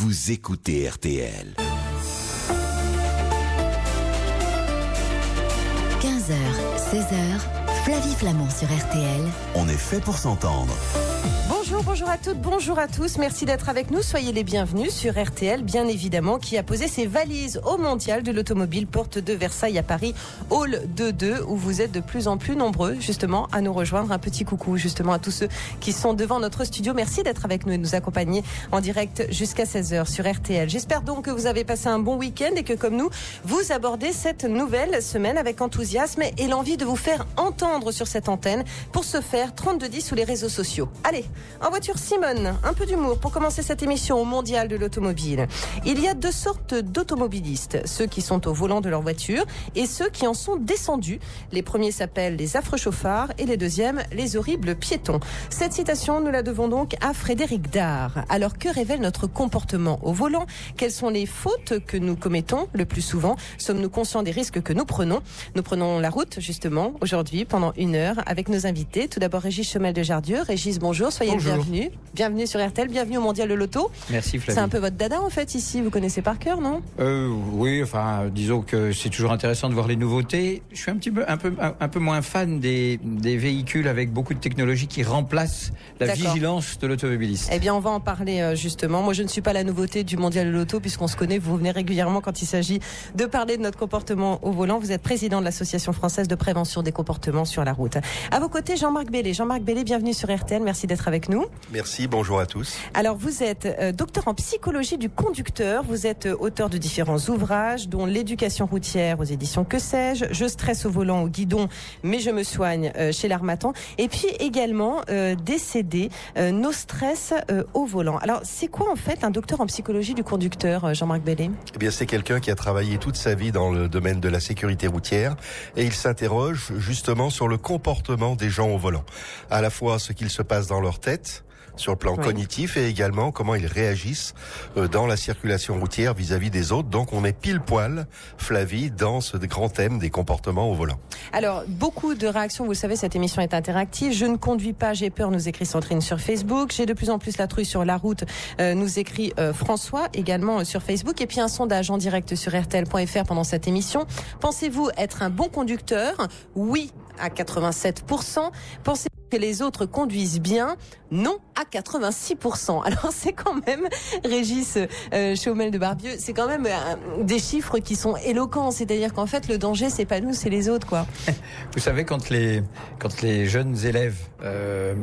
vous écoutez RTL. 15h, 16h, Flavie Flamand sur RTL. On est fait pour s'entendre. Bonjour à toutes, bonjour à tous. Merci d'être avec nous. Soyez les bienvenus sur RTL, bien évidemment, qui a posé ses valises au Mondial de l'Automobile, porte de Versailles à Paris, hall 2-2, où vous êtes de plus en plus nombreux, justement, à nous rejoindre. Un petit coucou, justement, à tous ceux qui sont devant notre studio. Merci d'être avec nous et de nous accompagner en direct jusqu'à 16h sur RTL. J'espère donc que vous avez passé un bon week-end et que, comme nous, vous abordez cette nouvelle semaine avec enthousiasme et l'envie de vous faire entendre sur cette antenne. Pour ce faire, 3210 sous les réseaux sociaux. Allez, en voiture, Simone, un peu d'humour pour commencer cette émission au Mondial de l'Automobile. Il y a deux sortes d'automobilistes, ceux qui sont au volant de leur voiture et ceux qui en sont descendus. Les premiers s'appellent les affreux chauffards et les deuxièmes les horribles piétons. Cette citation, nous la devons donc à Frédéric Dard. Alors, que révèle notre comportement au volant? Quelles sont les fautes que nous commettons le plus souvent? Sommes-nous conscients des risques que nous prenons? Nous prenons la route, justement, aujourd'hui, pendant 1 heure, avec nos invités. Tout d'abord, Régis Chomel de Jardieu. Régis, bonjour, soyez le bienvenu. Bienvenue sur RTL, bienvenue au Mondial de l'Auto. Merci Flavie. C'est un peu votre dada en fait ici, vous connaissez par cœur, non? Oui, enfin disons que c'est toujours intéressant de voir les nouveautés. Je suis un peu moins fan des véhicules avec beaucoup de technologie qui remplacent la vigilance de l'automobiliste. Eh bien on va en parler justement. Moi je ne suis pas la nouveauté du Mondial de l'Auto puisqu'on se connaît, vous venez régulièrement quand il s'agit de parler de notre comportement au volant. Vous êtes président de l'Association française de prévention des comportements sur la route. À vos côtés, Jean-Marc Bellé. Jean-Marc Bellé, bienvenue sur RTL, merci d'être avec nous. Merci, bonjour à tous. Alors vous êtes docteur en psychologie du conducteur, vous êtes auteur de différents ouvrages dont l'éducation routière aux éditions Que sais-je, Je stresse au volant au guidon mais je me soigne chez l'Harmattan, et puis également décédé No stress au volant. Alors c'est quoi en fait un docteur en psychologie du conducteur, Jean-Marc Bellé? Eh bien c'est quelqu'un qui a travaillé toute sa vie dans le domaine de la sécurité routière et il s'interroge justement sur le comportement des gens au volant. À la fois ce qu'il se passe dans leur tête, sur le plan cognitif, et également comment ils réagissent dans la circulation routière vis-à-vis des autres. Donc on est pile poil, Flavie, dans ce grand thème des comportements au volant. Alors beaucoup de réactions, vous le savez, cette émission est interactive. Je ne conduis pas, j'ai peur, nous écrit Sandrine sur Facebook. J'ai de plus en plus la trouille sur la route, nous écrit François également sur Facebook. Et puis un sondage en direct sur RTL.fr pendant cette émission. Pensez-vous être un bon conducteur? Oui à 87%. Pensez que les autres conduisent bien? Non, à 86%. Alors c'est quand même, Régis Chomel de Barbieux, c'est quand même des chiffres qui sont éloquents. C'est-à-dire qu'en fait, le danger, c'est pas nous, c'est les autres, quoi. Vous savez, quand les jeunes élèves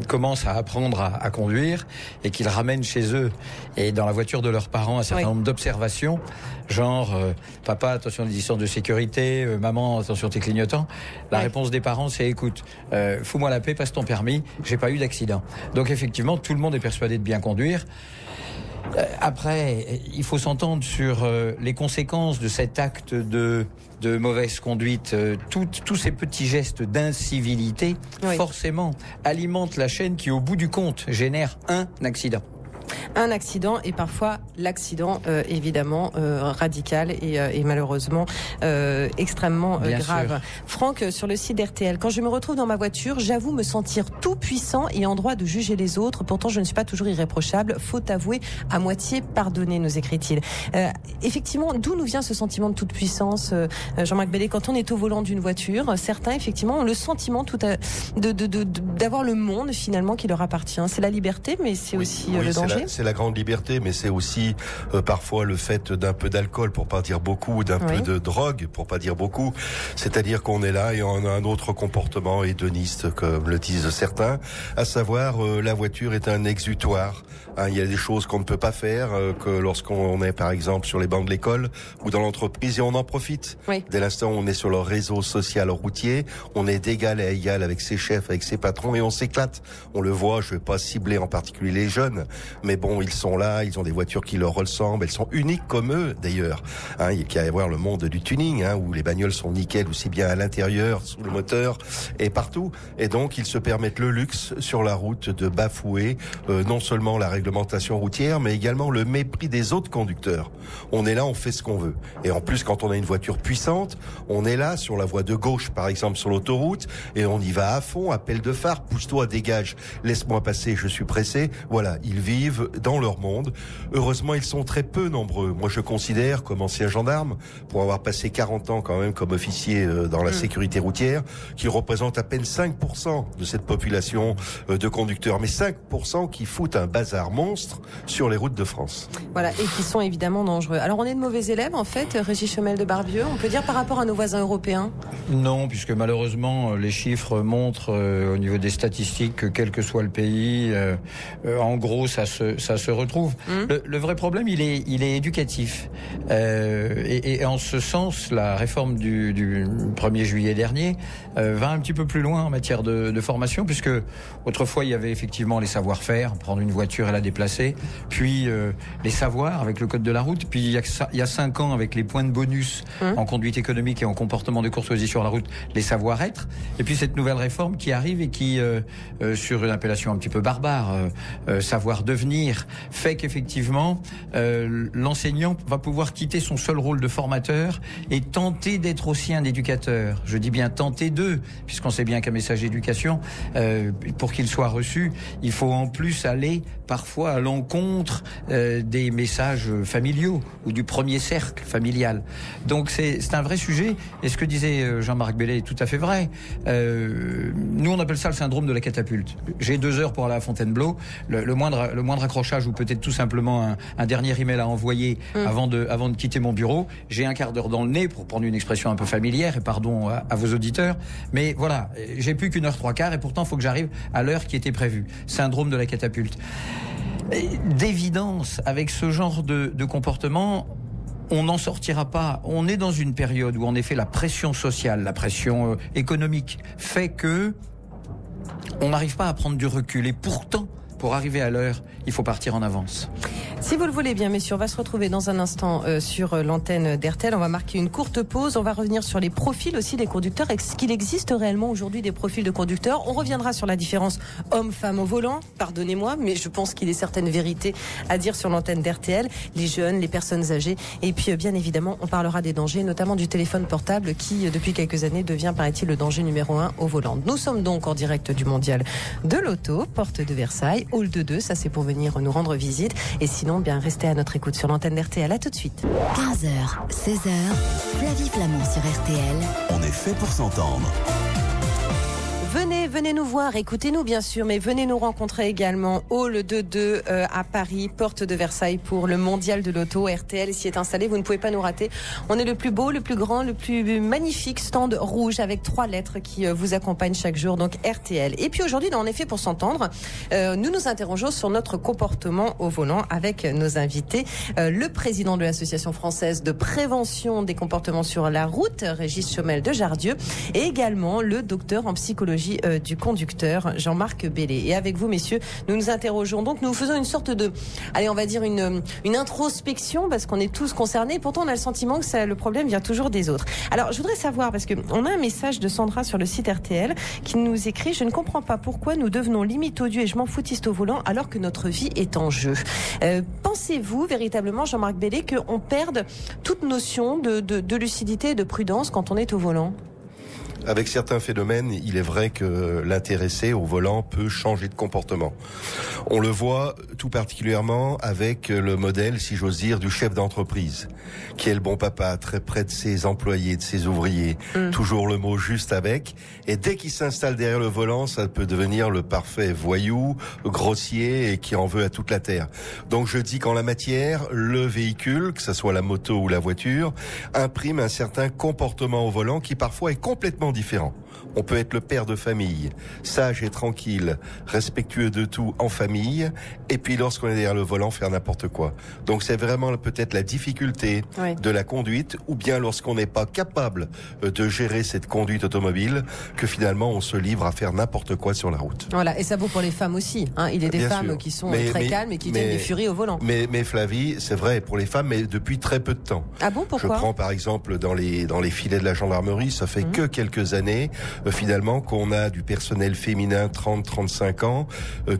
commencent à apprendre à conduire et qu'ils ramènent chez eux et dans la voiture de leurs parents un certain nombre d'observations, genre papa, attention aux distances de sécurité, maman, attention tes clignotants, la réponse des parents, c'est écoute, fous-moi la paix, passe ton permis, j'ai pas eu d'accident. Donc effectivement, tout le monde est persuadé de bien conduire. Après, il faut s'entendre sur les conséquences de cet acte de mauvaise conduite. Tous ces petits gestes d'incivilité, forcément, alimentent la chaîne qui, au bout du compte, génère un accident. Un accident et parfois l'accident évidemment radical et malheureusement extrêmement grave. Sûr. Franck, sur le site d'RTL, quand je me retrouve dans ma voiture, j'avoue me sentir tout puissant et en droit de juger les autres. Pourtant, je ne suis pas toujours irréprochable. Faut avouer à moitié pardonner, nous écrit-il. Effectivement, d'où nous vient ce sentiment de toute puissance, Jean-Marc Bellé, quand on est au volant d'une voiture? Certains, effectivement, ont le sentiment d'avoir le monde finalement qui leur appartient. C'est la liberté, mais c'est aussi le danger. C'est la grande liberté, mais c'est aussi parfois le fait d'un peu d'alcool, pour pas dire beaucoup, d'un peu de drogue, pour pas dire beaucoup. C'est-à-dire qu'on est là et on a un autre comportement hédoniste, comme le disent certains, à savoir la voiture est un exutoire. Il y a des choses qu'on ne peut pas faire que lorsqu'on est par exemple sur les bancs de l'école ou dans l'entreprise, et on en profite. Dès l'instant où on est sur le réseau social routier, on est d'égal à égal avec ses chefs, avec ses patrons, et on s'éclate. On le voit, je vais pas cibler en particulier les jeunes, mais bon, ils sont là, ils ont des voitures qui leur ressemblent, elles sont uniques comme eux d'ailleurs. Il y a qu'à voir le monde du tuning, où les bagnoles sont nickel, aussi bien à l'intérieur, sous le moteur et partout. Et donc, ils se permettent le luxe sur la route de bafouer non seulement la réglementation routière, mais également le mépris des autres conducteurs. On est là, on fait ce qu'on veut. Et en plus, quand on a une voiture puissante, on est là sur la voie de gauche, par exemple sur l'autoroute, et on y va à fond, appel de phare, pousse-toi, dégage, laisse-moi passer, je suis pressé. Voilà, ils vivent dans leur monde. Heureusement, ils sont très peu nombreux. Moi, je considère, comme ancien gendarme, pour avoir passé 40 ans quand même comme officier dans la sécurité routière, qu'ils représentent à peine 5% de cette population de conducteurs, mais 5% qui foutent un bazar monstre sur les routes de France. Voilà, et qui sont évidemment dangereux. Alors, on est de mauvais élèves, en fait, Régis Chomel de Barbieux, on peut dire par rapport à nos voisins européens? Non, puisque malheureusement, les chiffres montrent au niveau des statistiques que quel que soit le pays, en gros, ça se retrouve. Le vrai problème, il est éducatif. Et en ce sens, la réforme du 1er juillet dernier va un petit peu plus loin en matière de formation, puisque autrefois, il y avait effectivement les savoir-faire, prendre une voiture et la déplacer, puis les savoirs avec le code de la route, puis il y a 5 ans avec les points de bonus en conduite économique et en comportement de courtoisie sur la route, les savoir-être, et puis cette nouvelle réforme qui arrive et qui, sur une appellation un petit peu barbare, savoir-devenir, fait qu'effectivement, l'enseignant va pouvoir quitter son seul rôle de formateur et tenter d'être aussi un éducateur. Je dis bien tenter d'eux, puisqu'on sait bien qu'un message d'éducation, pour qu'il soit reçu, il faut en plus aller parfois à l'encontre des messages familiaux ou du premier cercle familial. Donc c'est un vrai sujet, et ce que disait Jean-Marc Bellet est tout à fait vrai. Nous on appelle ça le syndrome de la catapulte. J'ai 2 heures pour aller à Fontainebleau, le moindre accrochage ou peut-être tout simplement un dernier email à envoyer avant de quitter mon bureau, j'ai un quart d'heure dans le nez, pour prendre une expression un peu familière, et pardon à vos auditeurs, mais voilà, j'ai plus qu'1 heure 3/4 et pourtant il faut que j'arrive à l'heure qui était prévue. Syndrome de la catapulte. D'évidence, avec ce genre de comportement, on n'en sortira pas. On est dans une période où en effet la pression sociale, la pression économique fait que on n'arrive pas à prendre du recul, et pourtant, pour arriver à l'heure, il faut partir en avance. Si vous le voulez bien, messieurs, on va se retrouver dans un instant sur l'antenne d'RTL. On va marquer une courte pause. On va revenir sur les profils aussi des conducteurs. Est-ce qu'il existe réellement aujourd'hui des profils de conducteurs? On reviendra sur la différence homme-femme au volant. Pardonnez-moi, mais je pense qu'il y a certaines vérités à dire sur l'antenne d'RTL. Les jeunes, les personnes âgées. Et puis, bien évidemment, on parlera des dangers, notamment du téléphone portable qui, depuis quelques années, devient, paraît-il, le danger numéro 1 au volant. Nous sommes donc en direct du Mondial de l'Auto, porte de Versailles, hall de 2. Ça, c'est pour venir nous rendre visite. Et sinon, bien, restez à notre écoute sur l'antenne d'RTL. À tout de suite. 15h, 16h, Flavie Flamand sur RTL. On est fait pour s'entendre. Venez nous voir, écoutez-nous bien sûr, mais venez nous rencontrer également. Hall de 2 à Paris, porte de Versailles pour le Mondial de l'Auto. RTL s'y est installé, vous ne pouvez pas nous rater. On est le plus beau, le plus grand, le plus magnifique stand rouge avec 3 lettres qui vous accompagnent chaque jour, donc RTL. Et puis aujourd'hui, En effet pour s'entendre, nous nous interrogeons sur notre comportement au volant avec nos invités. Le président de l'Association française de prévention des comportements sur la route, Régis Chomel de Jardieu, et également le docteur en psychologie du conducteur, Jean-Marc Bellet. Et avec vous, messieurs, nous nous interrogeons. Donc, nous faisons une sorte de, allez, on va dire une introspection, parce qu'on est tous concernés. Pourtant, on a le sentiment que le problème vient toujours des autres. Alors, je voudrais savoir, parce que on a un message de Sandra sur le site RTL qui nous écrit: je ne comprends pas pourquoi nous devenons limite odieux et je m'en foutiste au volant alors que notre vie est en jeu. Pensez-vous véritablement, Jean-Marc Bellet, qu'on perde toute notion de lucidité et de prudence quand on est au volant? Avec certains phénomènes, il est vrai que l'intéressé au volant peut changer de comportement. On le voit tout particulièrement avec le modèle, si j'ose dire, du chef d'entreprise, qui est le bon papa, très près de ses employés, de ses ouvriers, toujours le mot juste avec. Et dès qu'il s'installe derrière le volant, ça peut devenir le parfait voyou, grossier et qui en veut à toute la terre. Donc je dis qu'en la matière, le véhicule, que ce soit la moto ou la voiture, imprime un certain comportement au volant qui parfois est complètement différent. On peut être le père de famille, sage et tranquille, respectueux de tout en famille, et puis lorsqu'on est derrière le volant, faire n'importe quoi. Donc c'est vraiment peut-être la difficulté de la conduite, ou bien lorsqu'on n'est pas capable de gérer cette conduite automobile, que finalement on se livre à faire n'importe quoi sur la route. Voilà, et ça vaut pour les femmes aussi. Hein. Il y a des femmes qui sont très calmes et qui tiennent des furies au volant. Mais Flavie, c'est vrai pour les femmes, mais depuis très peu de temps. Ah bon, pourquoi? Je prends par exemple dans les filets de la gendarmerie, ça fait que quelques années, finalement qu'on a du personnel féminin 30-35 ans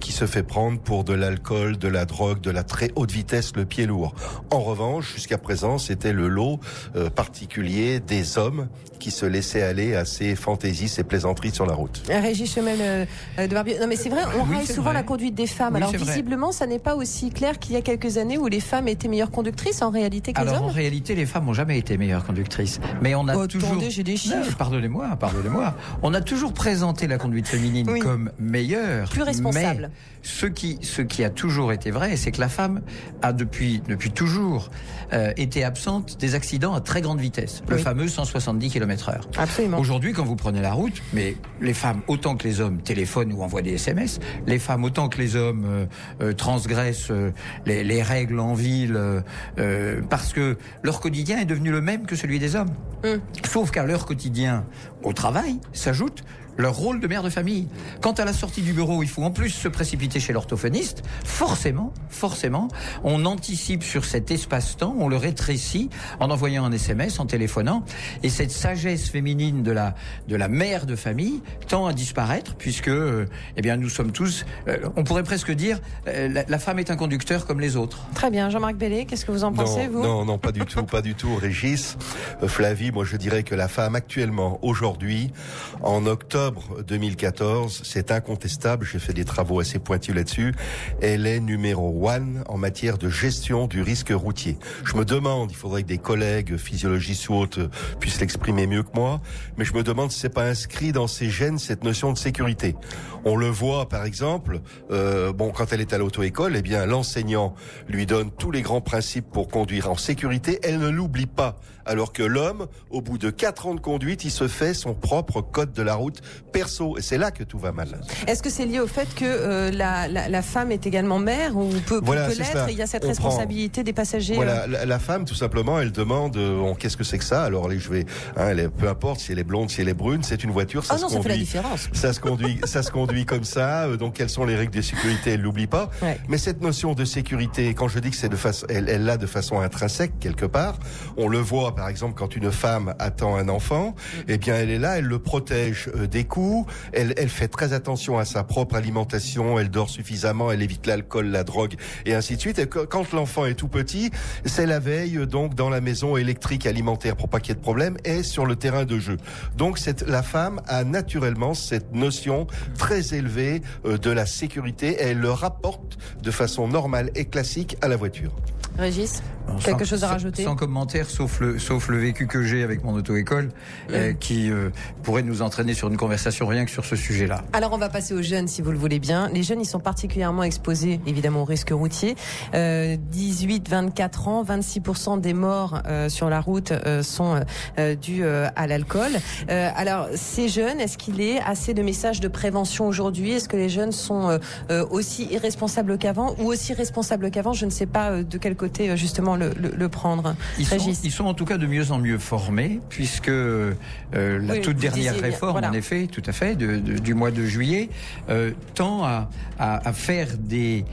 qui se fait prendre pour de l'alcool, de la drogue, de la très haute vitesse, le pied lourd. En revanche, jusqu'à présent, c'était le lot particulier des hommes qui se laissaient aller à ces fantaisies, ces plaisanteries sur la route. Régis Chemel de Barbier. Non mais c'est vrai, on raille souvent la conduite des femmes. Oui, alors visiblement, ça n'est pas aussi clair qu'il y a quelques années où les femmes étaient meilleures conductrices en réalité que les hommes. Alors en réalité, les femmes n'ont jamais été meilleures conductrices. Mais on a toujours... Attendez, j'ai des chiffres. Non, pardonnez-moi. On a toujours présenté la conduite féminine comme meilleure. Plus responsable. Mais ce qui a toujours été vrai, c'est que la femme a depuis toujours été absente des accidents à très grande vitesse. Le fameux 170 km/h. Absolument. Aujourd'hui, quand vous prenez la route, mais les femmes autant que les hommes téléphonent ou envoient des SMS, les femmes autant que les hommes transgressent les règles en ville parce que leur quotidien est devenu le même que celui des hommes. Sauf qu'à leur quotidien au travail s'ajoute leur rôle de mère de famille. Quand à la sortie du bureau, il faut en plus se précipiter chez l'orthophoniste, forcément, on anticipe sur cet espace-temps, on le rétrécit en envoyant un SMS, en téléphonant, et cette sagesse féminine de la mère de famille tend à disparaître, puisque nous sommes tous, on pourrait presque dire, la femme est un conducteur comme les autres. Très bien, Jean-Marc Bellé, qu'est-ce que vous en pensez, vous ? Non, pas du tout, Régis. Flavie, moi je dirais que la femme actuellement, aujourd'hui, en octobre 2014, c'est incontestable, j'ai fait des travaux assez pointus là-dessus, elle est numéro 1 en matière de gestion du risque routier. Je me demande, il faudrait que des collègues, physiologistes ou autres, puissent l'exprimer mieux que moi, mais je me demande si c'est pas inscrit dans ses gènes cette notion de sécurité. On le voit par exemple, quand elle est à l'auto-école, l'enseignant lui donne tous les grands principes pour conduire en sécurité, elle ne l'oublie pas. Alors que l'homme, au bout de 4 ans de conduite, il se fait son propre code de la route perso. Et c'est là que tout va mal. Est-ce que c'est lié au fait que la femme est également mère ou peut l'être, et il y a cette responsabilité des passagers la femme, tout simplement, elle demande qu'est-ce que c'est que ça ? Alors peu importe si elle est blonde, si elle est brune, c'est une voiture, ça fait la différence. Ça se conduit comme ça. Donc quelles sont les règles de sécurité ? Elle l'oublie pas. Ouais. Mais cette notion de sécurité, quand je dis que c'est elle l'a de façon intrinsèque quelque part, on le voit par exemple quand une femme attend un enfant, elle est là, elle le protège des coups, elle fait très attention à sa propre alimentation, elle dort suffisamment, elle évite l'alcool, la drogue et ainsi de suite. Et quand l'enfant est tout petit, c'est la veille donc dans la maison électrique alimentaire pour pas qu'il y ait de problème et sur le terrain de jeu. Donc la femme a naturellement cette notion très élevée de la sécurité et elle le rapporte de façon normale et classique à la voiture. Régis, quelque chose à rajouter ? Sans commentaire, sauf le vécu que j'ai avec mon auto-école, qui pourrait nous entraîner sur une conversation rien que sur ce sujet-là. Alors on va passer aux jeunes, si vous le voulez bien. Les jeunes, ils sont particulièrement exposés, évidemment, au risque routier. 18-24 ans, 26% des morts sur la route sont dus à l'alcool. Alors, ces jeunes, est-ce qu'il est assez de messages de prévention aujourd'hui ? Est-ce que les jeunes sont aussi irresponsables qu'avant ou aussi responsables qu'avant ? Je ne sais pas de quel côté justement le prendre. Ils sont en tout cas de mieux en mieux formés, puisque la toute dernière réforme, en effet, tout à fait, du mois de juillet, tend à faire des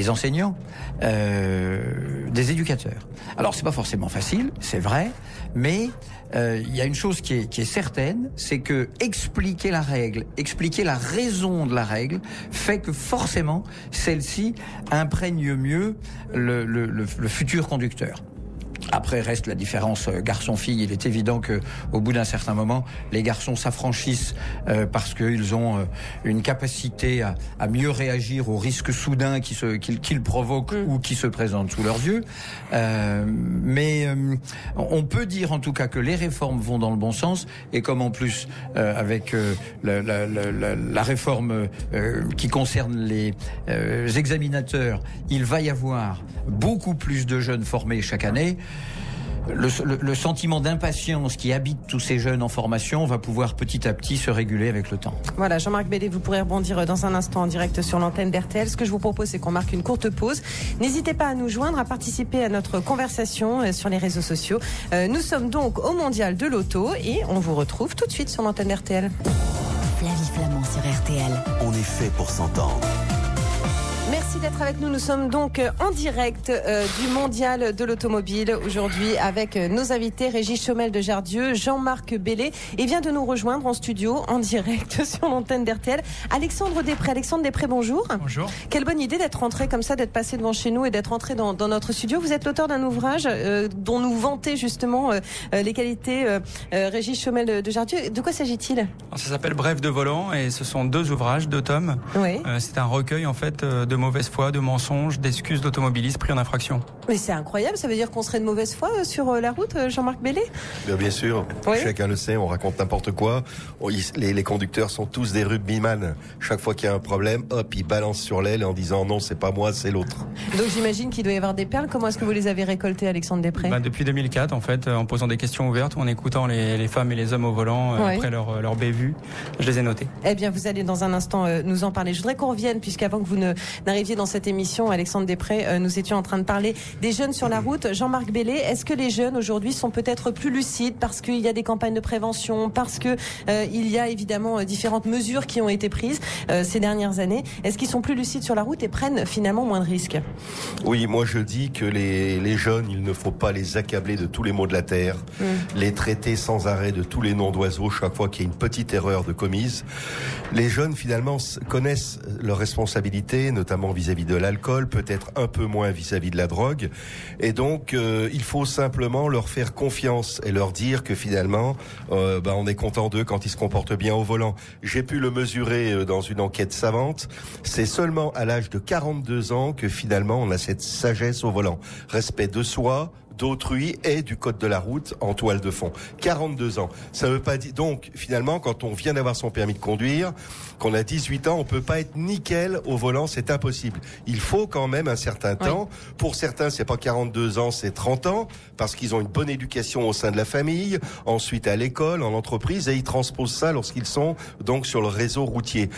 enseignants des éducateurs. Alors c'est pas forcément facile, c'est vrai, mais il y a une chose qui est certaine, c'est que expliquer la règle, expliquer la raison de la règle, fait que forcément celle-ci imprègne mieux le futur conducteur. Après reste la différence garçon-fille. Il est évident que au bout d'un certain moment, les garçons s'affranchissent parce qu'ils ont une capacité à mieux réagir aux risques soudains qu'ils provoquent ou qui se présentent sous leurs yeux. Mais on peut dire en tout cas que les réformes vont dans le bon sens, et comme en plus avec la réforme qui concerne les examinateurs, il va y avoir beaucoup plus de jeunes formés chaque année. Le sentiment d'impatience qui habite tous ces jeunes en formation va pouvoir petit à petit se réguler avec le temps. Voilà, Jean-Marc Bellé, vous pourrez rebondir dans un instant en direct sur l'antenne d'RTL. Ce que je vous propose, c'est qu'on marque une courte pause. N'hésitez pas à nous joindre, à participer à notre conversation sur les réseaux sociaux. Nous sommes donc au Mondial de l'Auto et on vous retrouve tout de suite sur l'antenne d'RTL. Flavie Flamand sur RTL. On est fait pour s'entendre. Merci Merci d'être avec nous. Nous sommes donc en direct du Mondial de l'Automobile aujourd'hui avec nos invités Régis Chaumel de Jardieu, Jean-Marc Bellé et vient de nous rejoindre en studio en direct sur l'antenne d'RTL Alexandre Després. Alexandre Després, bonjour. Bonjour. Quelle bonne idée d'être rentré comme ça, d'être passé devant chez nous et d'être rentré dans notre studio. Vous êtes l'auteur d'un ouvrage dont nous vantez justement les qualités Régis Chaumel de Jardieu. De quoi s'agit-il ? Ça s'appelle Bref de volant et ce sont 2 ouvrages, 2 tomes. Oui. C'est un recueil en fait de mauvaise foi, de mensonges, d'excuses d'automobilistes pris en infraction. Mais c'est incroyable, ça veut dire qu'on serait de mauvaise foi sur la route, Jean-Marc Bellé ? Bien sûr, oui. Chacun le sait, on raconte n'importe quoi. Les conducteurs sont tous des rugbyman. Chaque fois qu'il y a un problème, hop, ils balancent sur l'aile en disant non, c'est pas moi, c'est l'autre. Donc j'imagine qu'il doit y avoir des perles. Comment est-ce que vous les avez récoltées, Alexandre Després ? Depuis 2004, en fait, en posant des questions ouvertes, en écoutant les femmes et les hommes au volant après leur bévue, je les ai notées. Eh bien, vous allez dans un instant nous en parler. Je voudrais qu'on revienne, puisqu'avant que vous n'arriviez dans cette émission, Alexandre Després, nous étions en train de parler des jeunes sur la route. Jean-Marc Bellé, est-ce que les jeunes aujourd'hui sont peut-être plus lucides parce qu'il y a des campagnes de prévention, parce que il y a évidemment différentes mesures qui ont été prises ces dernières années. Est-ce qu'ils sont plus lucides sur la route et prennent finalement moins de risques ? Oui, moi je dis que les jeunes, il ne faut pas les accabler de tous les maux de la terre, les traiter sans arrêt de tous les noms d'oiseaux chaque fois qu'il y a une petite erreur de commise. Les jeunes finalement connaissent leurs responsabilités, notamment vis-à-vis de l'alcool, peut-être un peu moins vis-à-vis de la drogue. Et donc, il faut simplement leur faire confiance et leur dire que finalement, on est content d'eux quand ils se comportent bien au volant. J'ai pu le mesurer dans une enquête savante. C'est seulement à l'âge de 42 ans que finalement on a cette sagesse au volant. Respect de soi, d'autrui et du code de la route en toile de fond. 42 ans. Ça veut pas dire, donc, finalement, quand on vient d'avoir son permis de conduire, qu'on a 18 ans, on peut pas être nickel au volant, c'est impossible. Il faut quand même un certain temps. Pour certains, c'est pas 42 ans, c'est 30 ans, parce qu'ils ont une bonne éducation au sein de la famille, ensuite à l'école, en entreprise, et ils transposent ça lorsqu'ils sont donc sur le réseau routier.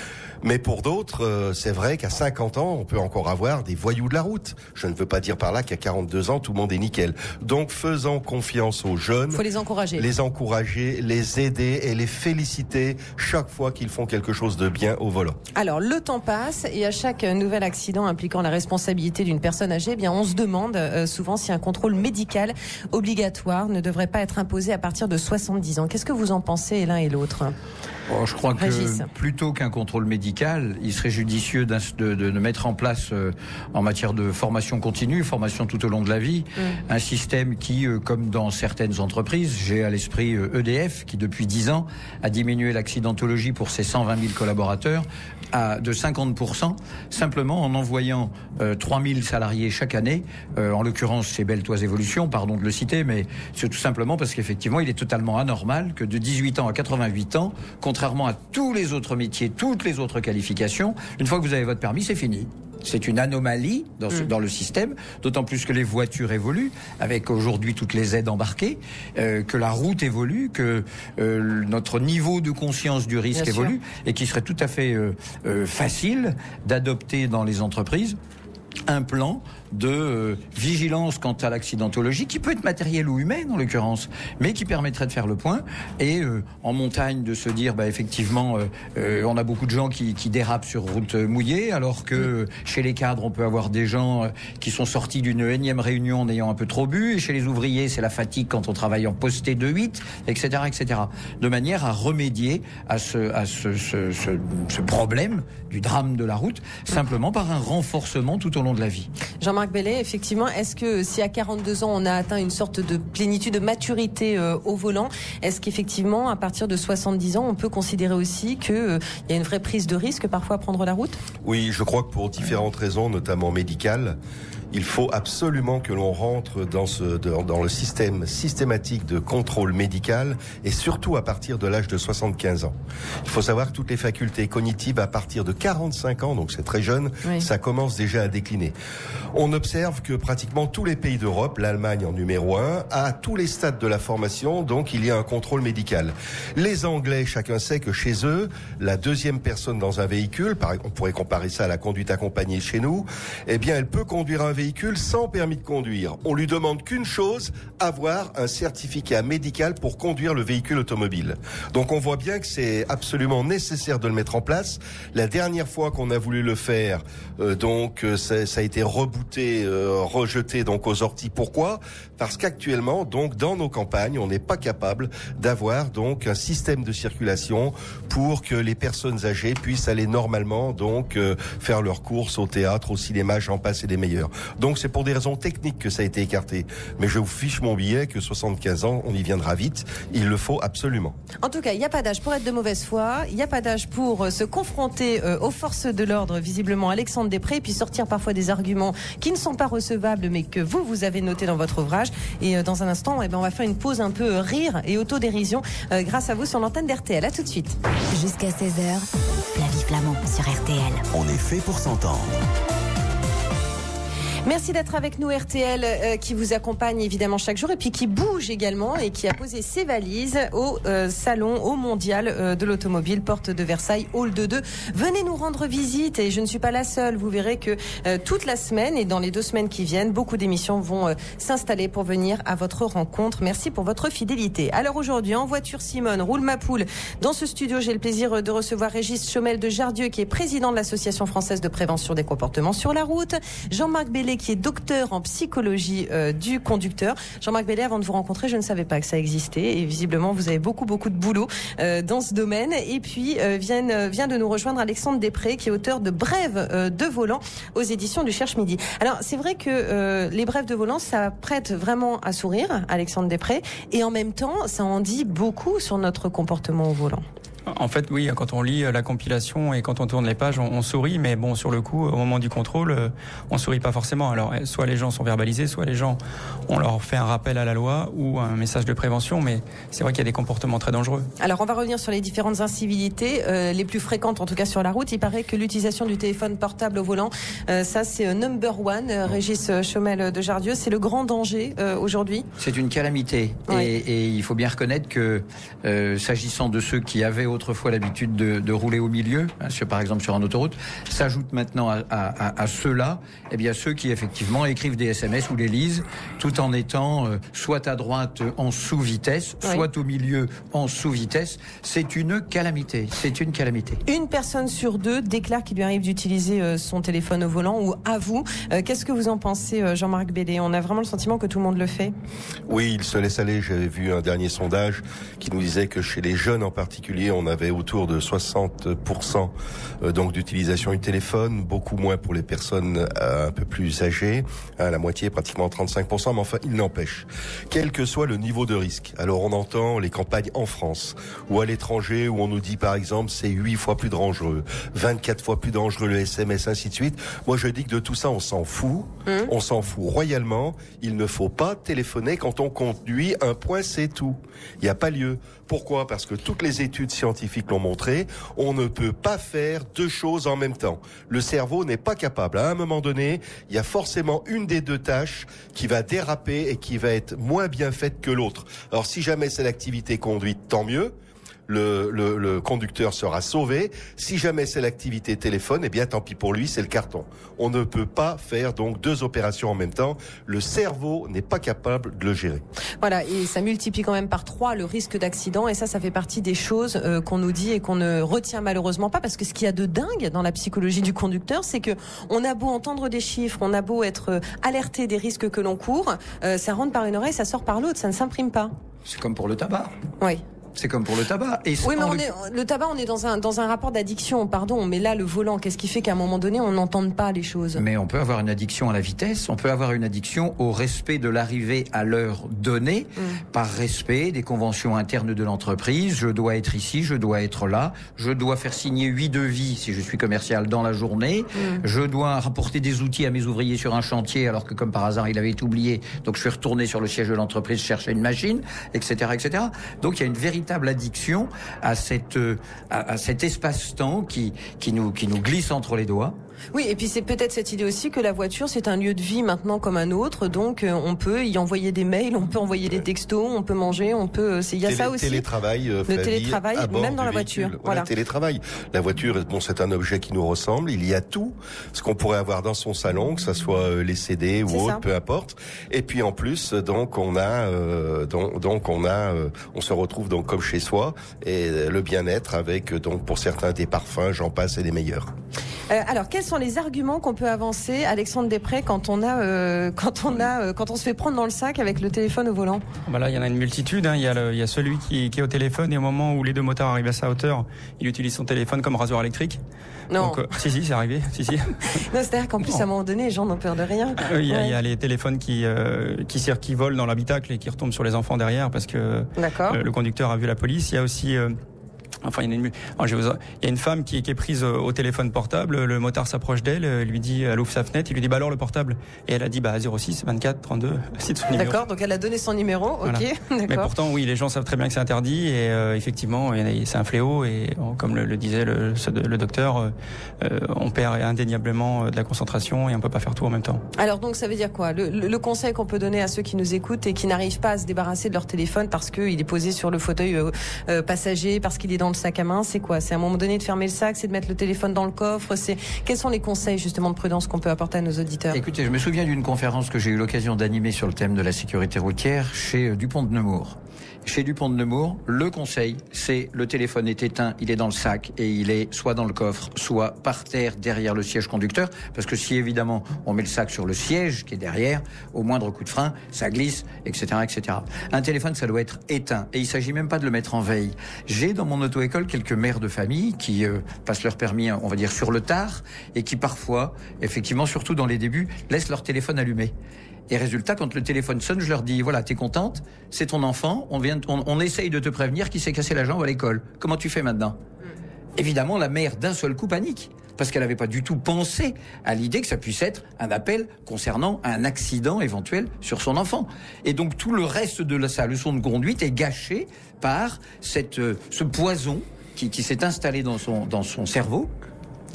Mais pour d'autres, c'est vrai qu'à 50 ans, on peut encore avoir des voyous de la route. Je ne veux pas dire par là qu'à 42 ans, tout le monde est nickel. Donc, faisant confiance aux jeunes. Faut les encourager. Les encourager, les aider et les féliciter chaque fois qu'ils font quelque chose de bien au volant. Alors, le temps passe et à chaque nouvel accident impliquant la responsabilité d'une personne âgée, on se demande souvent si un contrôle médical obligatoire ne devrait pas être imposé à partir de 70 ans. Qu'est-ce que vous en pensez l'un et l'autre ? Je crois Régis. que plutôt qu'un contrôle médical, il serait judicieux de mettre en place en matière de formation continue, formation tout au long de la vie, un système qui, comme dans certaines entreprises, j'ai à l'esprit EDF qui depuis 10 ans a diminué l'accidentologie pour ses 120 000 collaborateurs de 50%, simplement en envoyant 3000 salariés chaque année, en l'occurrence chez Belle Toise Évolution, pardon de le citer, mais c'est tout simplement parce qu'effectivement il est totalement anormal que de 18 ans à 88 ans, contrairement à tous les autres métiers, toutes les autres qualifications, une fois que vous avez votre permis, c'est fini. C'est une anomalie dans le système, d'autant plus que les voitures évoluent, avec aujourd'hui toutes les aides embarquées, que la route évolue, que notre niveau de conscience du risque évolue, et qu'il serait tout à fait facile d'adopter dans les entreprises un plan de vigilance quant à l'accidentologie, qui peut être matérielle ou humaine en l'occurrence, mais qui permettrait de faire le point et en montagne de se dire effectivement on a beaucoup de gens qui dérapent sur route mouillée, alors que chez les cadres on peut avoir des gens qui sont sortis d'une énième réunion en ayant un peu trop bu, et chez les ouvriers c'est la fatigue quand on travaille en posté de 8, etc., etc. De manière à remédier à ce problème du drame de la route, simplement par un renforcement tout au long de la vie. Jean-Marc Bellé, effectivement, est-ce que si à 42 ans on a atteint une sorte de plénitude, de maturité au volant, est-ce qu'effectivement à partir de 70 ans on peut considérer aussi qu'il y a une vraie prise de risque parfois à prendre la route ? Oui, je crois que pour différentes raisons, notamment médicales, il faut absolument que l'on rentre dans le système systématique de contrôle médical, et surtout à partir de l'âge de 75 ans. Il faut savoir que toutes les facultés cognitives à partir de 45 ans, donc c'est très jeune, ça commence déjà à décliner. On observe que pratiquement tous les pays d'Europe, l'Allemagne en numéro 1, à tous les stades de la formation, donc il y a un contrôle médical. Les Anglais, chacun sait que chez eux, la deuxième personne dans un véhicule, on pourrait comparer ça à la conduite accompagnée chez nous, eh bien elle peut conduire un véhicule sans permis de conduire. On lui demande qu'une chose, avoir un certificat médical pour conduire le véhicule automobile. Donc on voit bien que c'est absolument nécessaire de le mettre en place. La dernière fois qu'on a voulu le faire, ça a été rebooté, rejeté donc aux orties. Pourquoi ? Parce qu'actuellement, donc dans nos campagnes, on n'est pas capable d'avoir donc un système de circulation pour que les personnes âgées puissent aller normalement donc faire leurs courses au théâtre, au cinéma, j'en passe et des meilleurs. Donc c'est pour des raisons techniques que ça a été écarté. Mais je vous fiche mon billet que 75 ans, on y viendra vite. Il le faut absolument. En tout cas, il n'y a pas d'âge pour être de mauvaise foi. Il n'y a pas d'âge pour se confronter aux forces de l'ordre. Visiblement, Alexandre Després, et puis sortir parfois des arguments qui ne sont pas recevables, mais que vous avez notés dans votre ouvrage. Et dans un instant, on va faire une pause un peu rire et autodérision grâce à vous sur l'antenne d'RTL. À tout de suite. Jusqu'à 16h, Flavie Flamand sur RTL. On est fait pour s'entendre. Merci d'être avec nous, RTL, qui vous accompagne évidemment chaque jour et puis qui bouge également et qui a posé ses valises au salon, au mondial de l'automobile, porte de Versailles, hall 2. Venez nous rendre visite et je ne suis pas la seule. Vous verrez que toute la semaine et dans les 2 semaines qui viennent, beaucoup d'émissions vont s'installer pour venir à votre rencontre. Merci pour votre fidélité. Alors aujourd'hui, en voiture, Simone roule ma poule. Dans ce studio, j'ai le plaisir de recevoir Régis Chomel de Jardieu, qui est président de l'Association française de prévention des comportements sur la route. Jean-Marc Bellet, qui est docteur en psychologie du conducteur. Jean-Marc Bellet, avant de vous rencontrer, je ne savais pas que ça existait et visiblement vous avez beaucoup de boulot dans ce domaine. Et puis vient de nous rejoindre Alexandre Després, qui est auteur de Brèves de volant aux éditions du Cherche-Midi. Alors c'est vrai que les brèves de volant, ça prête vraiment à sourire, Alexandre Després, et en même temps ça en dit beaucoup sur notre comportement au volant. En fait, oui, quand on lit la compilation et quand on tourne les pages, on sourit, mais bon, sur le coup, au moment du contrôle, on sourit pas forcément. Alors, soit les gens sont verbalisés, soit les gens, on leur fait un rappel à la loi ou un message de prévention, mais c'est vrai qu'il y a des comportements très dangereux. Alors, on va revenir sur les différentes incivilités, les plus fréquentes, en tout cas sur la route. Il paraît que l'utilisation du téléphone portable au volant, ça c'est number one. Régis Chomel de Jardieu, c'est le grand danger aujourd'hui. C'est une calamité. Oui. Et il faut bien reconnaître que, s'agissant de ceux qui avaient autrefois l'habitude de rouler au milieu, par exemple sur une autoroute, s'ajoutent maintenant à ceux-là, eh bien ceux qui effectivement écrivent des SMS ou les lisent, tout en étant soit à droite en sous-vitesse, soit au milieu en sous-vitesse. C'est une calamité. C'est une calamité. Une personne sur 2 déclare qu'il lui arrive d'utiliser son téléphone au volant ou avoue. Qu'est-ce que vous en pensez, Jean-Marc Bellet ? On a vraiment le sentiment que tout le monde le fait. Oui, il se laisse aller. J'avais vu un dernier sondage qui nous disait que chez les jeunes en particulier, on avait autour de 60% donc d'utilisation du téléphone, beaucoup moins pour les personnes un peu plus âgées, la moitié, pratiquement 35%, mais enfin, il n'empêche. Quel que soit le niveau de risque. Alors, on entend les campagnes en France ou à l'étranger où on nous dit, par exemple, c'est 8 fois plus dangereux, 24 fois plus dangereux le SMS, ainsi de suite. Moi, je dis que de tout ça, on s'en fout. On s'en fout royalement. Il ne faut pas téléphoner quand on conduit. Un point, c'est tout. Il n'y a pas lieu. Pourquoi ? Parce que toutes les études scientifiques l'ont montré, on ne peut pas faire 2 choses en même temps. Le cerveau n'est pas capable. À un moment donné, il y a forcément une des 2 tâches qui va déraper et qui va être moins bien faite que l'autre. Alors si jamais c'est l'activité conduite, tant mieux. Le conducteur sera sauvé. Si jamais c'est l'activité téléphone, eh bien tant pis pour lui, c'est le carton. On ne peut pas faire donc 2 opérations en même temps. Le cerveau n'est pas capable de le gérer. Voilà, et ça multiplie quand même par 3 le risque d'accident, et ça fait partie des choses qu'on nous dit et qu'on ne retient malheureusement pas, parce que ce qu'il y a de dingue dans la psychologie du conducteur, c'est que on a beau entendre des chiffres, on a beau être alerté des risques que l'on court, ça rentre par une oreille, ça sort par l'autre, ça ne s'imprime pas. C'est comme pour le tabac. Oui. C'est comme pour le tabac. Et oui, mais le tabac, on est dans un rapport d'addiction, pardon. Mais là, le volant, qu'est-ce qui fait qu'à un moment donné, on n'entende pas les choses ? Mais on peut avoir une addiction à la vitesse, on peut avoir une addiction au respect de l'arrivée à l'heure donnée, par respect des conventions internes de l'entreprise. Je dois être ici, je dois être là, je dois faire signer 8 devis si je suis commercial dans la journée, je dois rapporter des outils à mes ouvriers sur un chantier alors que comme par hasard, il avait oublié. Donc je suis retourné sur le siège de l'entreprise chercher une machine, etc., etc. Donc il y a une véritable addiction à cet espace-temps qui nous glisse entre les doigts. Oui, et puis c'est peut-être cette idée aussi que la voiture, c'est un lieu de vie maintenant comme un autre, donc on peut y envoyer des mails, on peut envoyer des textos, on peut manger, on peut... Il y a ça aussi. Télétravail, le Flavie, télétravail, même dans la voiture. Voilà, télétravail. La voiture, bon, c'est un objet qui nous ressemble. Il y a tout ce qu'on pourrait avoir dans son salon, que ça soit les CD ou autre, peu importe. Et puis en plus, donc on se retrouve donc comme chez soi, et le bien-être avec donc pour certains des parfums, j'en passe, et des meilleurs. Alors, quels sont les arguments qu'on peut avancer, Alexandre Després, quand on se fait prendre dans le sac avec le téléphone au volant? Là, il y en a une multitude. Il y a celui qui est au téléphone, et au moment où les deux motards arrivent à sa hauteur, il utilise son téléphone comme rasoir électrique. Non. Donc, si, c'est arrivé. Si. Non, c'est-à-dire qu'en plus, à un moment donné, les gens n'ont peur de rien. Il y a les téléphones qui volent dans l'habitacle et qui retombent sur les enfants derrière parce que le conducteur a vu la police. Il y a aussi... il y a une femme qui est prise au téléphone portable. Le motard s'approche d'elle, lui dit, elle ouvre sa fenêtre, il lui dit alors le portable, et elle a dit 06 24 32, c'est son numéro. D'accord, donc elle a donné son numéro. Voilà. Ok, d'accord. Mais pourtant oui, les gens savent très bien que c'est interdit, et effectivement c'est un fléau, et comme le disait le docteur, on perd indéniablement de la concentration et on peut pas faire tout en même temps. Alors donc ça veut dire quoi, le conseil qu'on peut donner à ceux qui nous écoutent et qui n'arrivent pas à se débarrasser de leur téléphone parce qu'il est posé sur le fauteuil passager, parce qu'il est dans le sac à main, c'est quoi? C'est à un moment donné de fermer le sac, c'est de mettre le téléphone dans le coffre, quels sont les conseils justement de prudence qu'on peut apporter à nos auditeurs? Écoutez, je me souviens d'une conférence que j'ai eu l'occasion d'animer sur le thème de la sécurité routière chez Dupont de Nemours. Chez Dupont de Nemours, le conseil, c'est le téléphone est éteint, il est dans le sac et il est soit dans le coffre, soit par terre derrière le siège conducteur, parce que si évidemment on met le sac sur le siège qui est derrière, au moindre coup de frein, ça glisse, etc., etc. Un téléphone, ça doit être éteint, et il s'agit même pas de le mettre en veille. J'ai dans mon auto-école quelques mères de famille qui passent leur permis, on va dire, sur le tard, et qui parfois, effectivement, surtout dans les débuts, laissent leur téléphone allumé. Et résultat, quand le téléphone sonne, je leur dis, voilà, t'es contente, c'est ton enfant, on essaye de te prévenir qu'il s'est cassé la jambe à l'école. Comment tu fais maintenant? Évidemment, la mère d'un seul coup panique, parce qu'elle n'avait pas du tout pensé à l'idée que ça puisse être un appel concernant un accident éventuel sur son enfant. Et donc tout le reste de sa leçon de conduite est gâché par ce poison qui s'est installé dans son cerveau.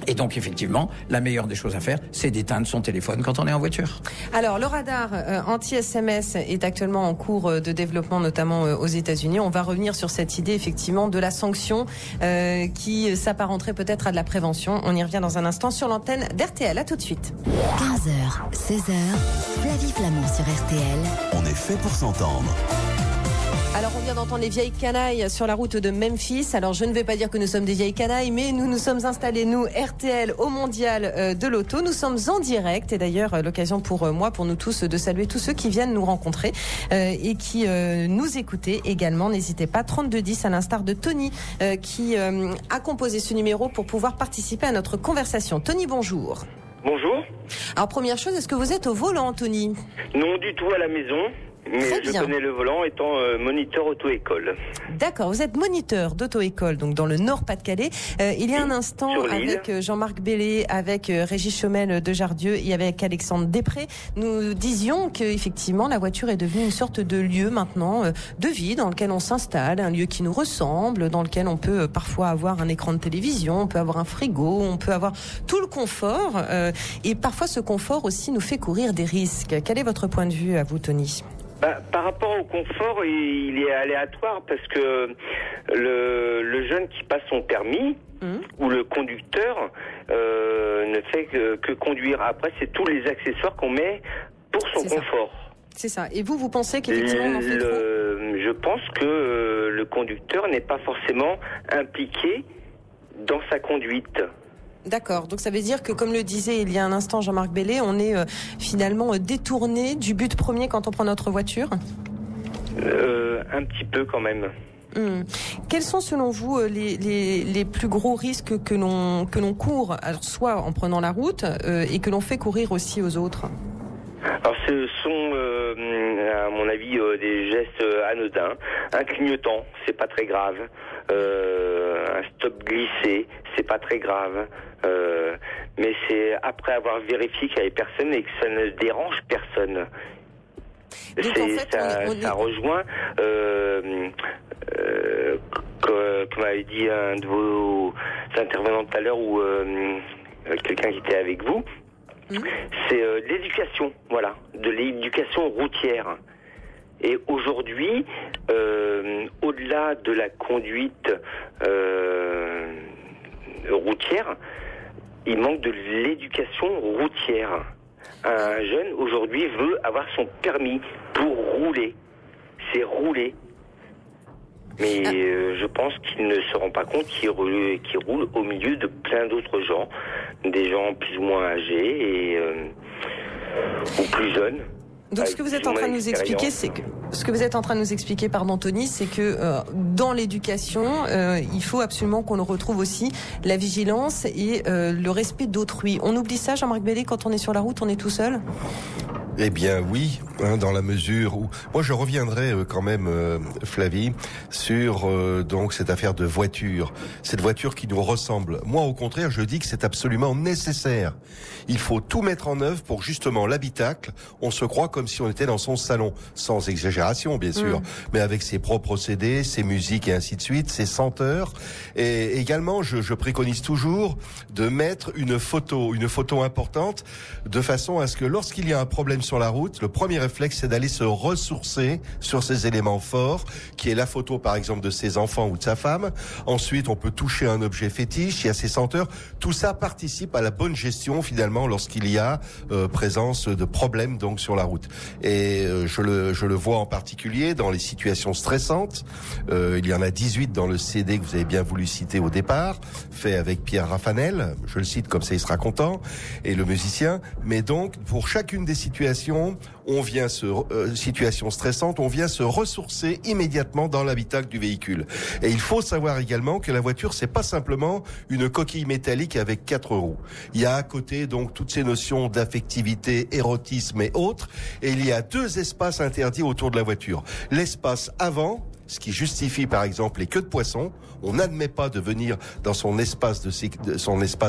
Et donc, effectivement, la meilleure des choses à faire, c'est d'éteindre son téléphone quand on est en voiture. Alors, le radar anti-SMS est actuellement en cours de développement, notamment aux États-Unis. On va revenir sur cette idée, effectivement, de la sanction qui s'apparenterait peut-être à de la prévention. On y revient dans un instant sur l'antenne d'RTL. À tout de suite. 15h, 16h, Flavie Flamand sur RTL. On est fait pour s'entendre. Alors on vient d'entendre les vieilles canailles sur la route de Memphis. Alors je ne vais pas dire que nous sommes des vieilles canailles, mais nous sommes installés, nous, RTL, au Mondial de l'Auto. Nous sommes en direct, et d'ailleurs l'occasion pour moi, pour nous tous, de saluer tous ceux qui viennent nous rencontrer et qui nous écoutaient également. N'hésitez pas, 3210 à l'instar de Tony qui a composé ce numéro pour pouvoir participer à notre conversation. Tony, bonjour. Bonjour. Alors première chose, est-ce que vous êtes au volant, Tony? Non du tout, à la maison. Mais je connais le volant étant moniteur auto-école. D'accord, vous êtes moniteur d'auto-école, donc dans le Nord-Pas-de-Calais. Il y a un instant, avec Jean-Marc Bellé, avec Régis Chomel de Jardieu et avec Alexandre Després, nous disions qu'effectivement la voiture est devenue une sorte de lieu maintenant de vie dans lequel on s'installe, un lieu qui nous ressemble, dans lequel on peut parfois avoir un écran de télévision, on peut avoir un frigo, on peut avoir tout le confort. Et parfois ce confort aussi nous fait courir des risques. Quel est votre point de vue à vous, Tony ? Par rapport au confort, il est aléatoire parce que le jeune qui passe son permis ou le conducteur ne fait que conduire. Après, c'est tous les accessoires qu'on met pour son confort. C'est ça. Et vous pensez qu'effectivement on en fait trop ? Je pense que le conducteur n'est pas forcément impliqué dans sa conduite. D'accord, donc ça veut dire que, comme le disait il y a un instant Jean-Marc Bellé, on est finalement détourné du but premier quand on prend notre voiture ? Un petit peu quand même. Quels sont selon vous les plus gros risques que l'on court, alors soit en prenant la route et que l'on fait courir aussi aux autres ? Alors ce sont, à mon avis, des gestes anodins. Un clignotant, c'est pas très grave. Un stop glissé, c'est pas très grave. Mais c'est après avoir vérifié qu'il y avait personne et que ça ne dérange personne. Donc, en fait, ça rejoint comme m'avait dit un de vos intervenants tout à l'heure, où quelqu'un qui était avec vous, c'est l'éducation, voilà, de l'éducation routière. Et aujourd'hui, au-delà de la conduite routière, il manque de l'éducation routière. Un jeune aujourd'hui veut avoir son permis pour rouler. C'est rouler. Mais je pense qu'il ne se rend pas compte qu'il roule au milieu de plein d'autres gens, des gens plus ou moins âgés ou plus jeunes. Donc ce que vous êtes en train de nous expliquer, pardon Tony, c'est que dans l'éducation, il faut absolument qu'on retrouve aussi la vigilance et le respect d'autrui. On oublie ça, Jean-Marc Bellé, quand on est sur la route, on est tout seul ? Eh bien oui, dans la mesure où... Moi je reviendrai quand même, Flavie, sur donc cette affaire de voiture. Cette voiture qui nous ressemble. Moi au contraire, je dis que c'est absolument nécessaire. Il faut tout mettre en œuvre pour justement l'habitacle. On se croit comme si on était dans son salon. Sans exagération bien sûr, mais avec ses propres procédés, ses musiques et ainsi de suite, ses senteurs. Et également, je préconise toujours de mettre une photo importante, de façon à ce que lorsqu'il y a un problème sur la route, le premier réflexe c'est d'aller se ressourcer sur ces éléments forts, qui est la photo par exemple de ses enfants ou de sa femme. Ensuite on peut toucher un objet fétiche, il y a ses senteurs, tout ça participe à la bonne gestion finalement lorsqu'il y a présence de problèmes donc sur la route. Et je le vois en particulier dans les situations stressantes. Il y en a 18 dans le CD que vous avez bien voulu citer au départ, fait avec Pierre Raffanel, je le cite comme ça il sera content, et le musicien. Mais donc pour chacune des situations, situation stressante, on vient se ressourcer immédiatement dans l'habitacle du véhicule. Et il faut savoir également que la voiture, c'est pas simplement une coquille métallique avec 4 roues. Il y a à côté donc toutes ces notions d'affectivité, érotisme et autres. Et il y a 2 espaces interdits autour de la voiture. L'espace avant, ce qui justifie par exemple les queues de poisson. On n'admet pas de venir dans son espace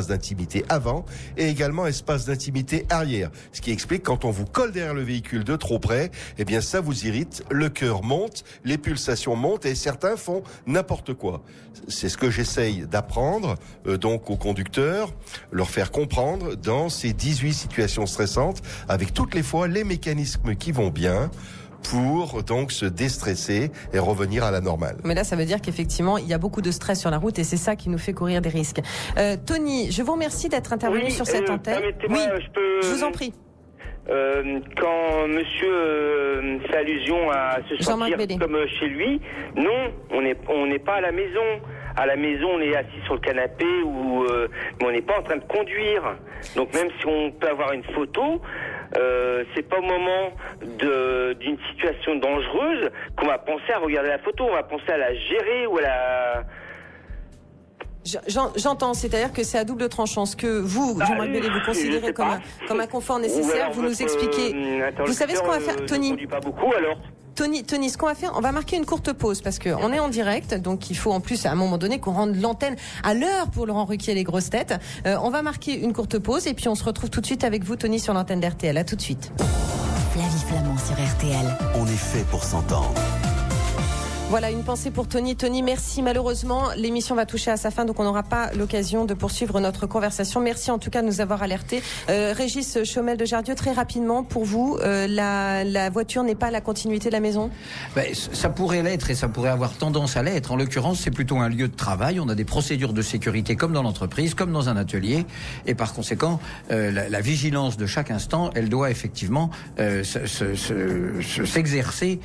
d'intimité avant, et également espace d'intimité arrière. Ce qui explique quand on vous colle derrière le véhicule de trop près, eh bien ça vous irrite, le cœur monte, les pulsations montent et certains font n'importe quoi. C'est ce que j'essaye d'apprendre donc aux conducteurs, leur faire comprendre dans ces 18 situations stressantes, avec toutes les fois les mécanismes qui vont bien, pour donc se déstresser et revenir à la normale. Mais là, ça veut dire qu'effectivement, il y a beaucoup de stress sur la route et c'est ça qui nous fait courir des risques. Tony, je vous remercie d'être intervenu sur cette antenne. Oui, je vous en prie. Quand monsieur fait allusion à se sentir comme chez lui, non, on n'est pas à la maison. À la maison, on est assis sur le canapé mais on n'est pas en train de conduire. Donc même si on peut avoir une photo, c'est pas au moment d'une situation dangereuse qu'on va penser à regarder la photo. On va penser à la gérer ou à la... J'entends, c'est-à-dire que c'est à double tranchant. Ce que vous, Jean-Marc Bellé, vous considérez comme un confort nécessaire, vous nous expliquez. Vous savez ce qu'on va faire, Tony ? Je ne conduis pas beaucoup alors. Tony, ce qu'on va faire, on va marquer une courte pause parce que on est en direct, donc il faut en plus à un moment donné qu'on rende l'antenne à l'heure pour Laurent Ruquier et les grosses têtes. On va marquer une courte pause et puis on se retrouve tout de suite avec vous, Tony, sur l'antenne d'RTL. À tout de suite. Flavie Flamand sur RTL. On est fait pour s'entendre. Voilà, une pensée pour Tony. Tony, merci. Malheureusement, l'émission va toucher à sa fin, donc on n'aura pas l'occasion de poursuivre notre conversation. Merci en tout cas de nous avoir alertés. Régis Chaumel de Jardieu, très rapidement, pour vous, la voiture n'est pas la continuité de la maison ? Ça pourrait l'être et ça pourrait avoir tendance à l'être. En l'occurrence, c'est plutôt un lieu de travail. On a des procédures de sécurité comme dans l'entreprise, comme dans un atelier. Et par conséquent, la vigilance de chaque instant, elle doit effectivement s'exercer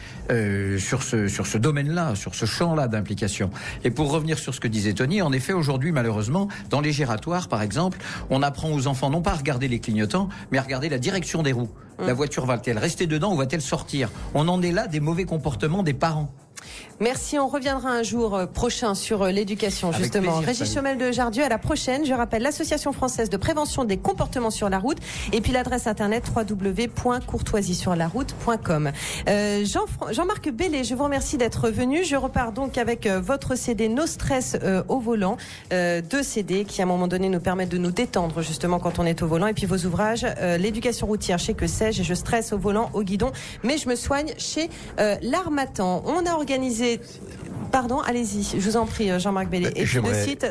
sur ce domaine-là, sur ce champ-là d'implication. Et pour revenir sur ce que disait Tony, en effet, aujourd'hui, malheureusement, dans les giratoires, par exemple, on apprend aux enfants non pas à regarder les clignotants, mais à regarder la direction des roues. La voiture va-t-elle rester dedans ou va-t-elle sortir ? On en est là des mauvais comportements des parents. Merci, on reviendra un jour prochain sur l'éducation, justement. Avec plaisir, Régis Chaumel de Jardieu, à la prochaine. Je rappelle l'Association française de prévention des comportements sur la route et puis l'adresse internet www.courtoisiesurlaroute.com. Jean-Marc Bellé, je vous remercie d'être venu. Je repars donc avec votre CD No Stress au volant, 2 CD qui à un moment donné nous permettent de nous détendre justement quand on est au volant, et puis vos ouvrages, l'éducation routière chez Que sais-je et je stresse au volant, au guidon, mais je me soigne chez l'Harmattan. On a organisé Pardon, allez-y, je vous en prie, Jean-Marc Bellé. Et puis le site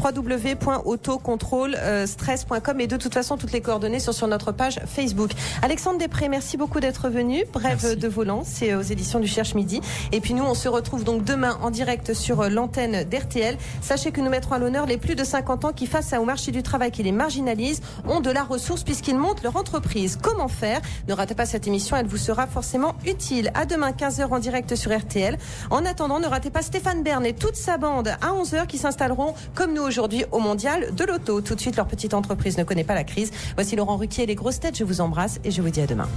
www.autocontrôlestress.com, et de toute façon, toutes les coordonnées sont sur notre page Facebook. Alexandre Després, merci beaucoup d'être venu. Brève de volant, c'est aux éditions du Cherche Midi. Et puis nous, on se retrouve donc demain en direct sur l'antenne d'RTL. Sachez que nous mettrons à l'honneur les plus de 50 ans qui, face au marché du travail qui les marginalise, ont de la ressource puisqu'ils montent leur entreprise. Comment faire? Ne ratez pas cette émission, elle vous sera forcément utile. À demain 15h en direct sur RTL. En attendant, ne ratez pas Stéphane Bern et toute sa bande à 11h qui s'installeront comme nous aujourd'hui au Mondial de l'Auto. Tout de suite, leur petite entreprise ne connaît pas la crise. Voici Laurent Ruquier et les grosses têtes. Je vous embrasse et je vous dis à demain.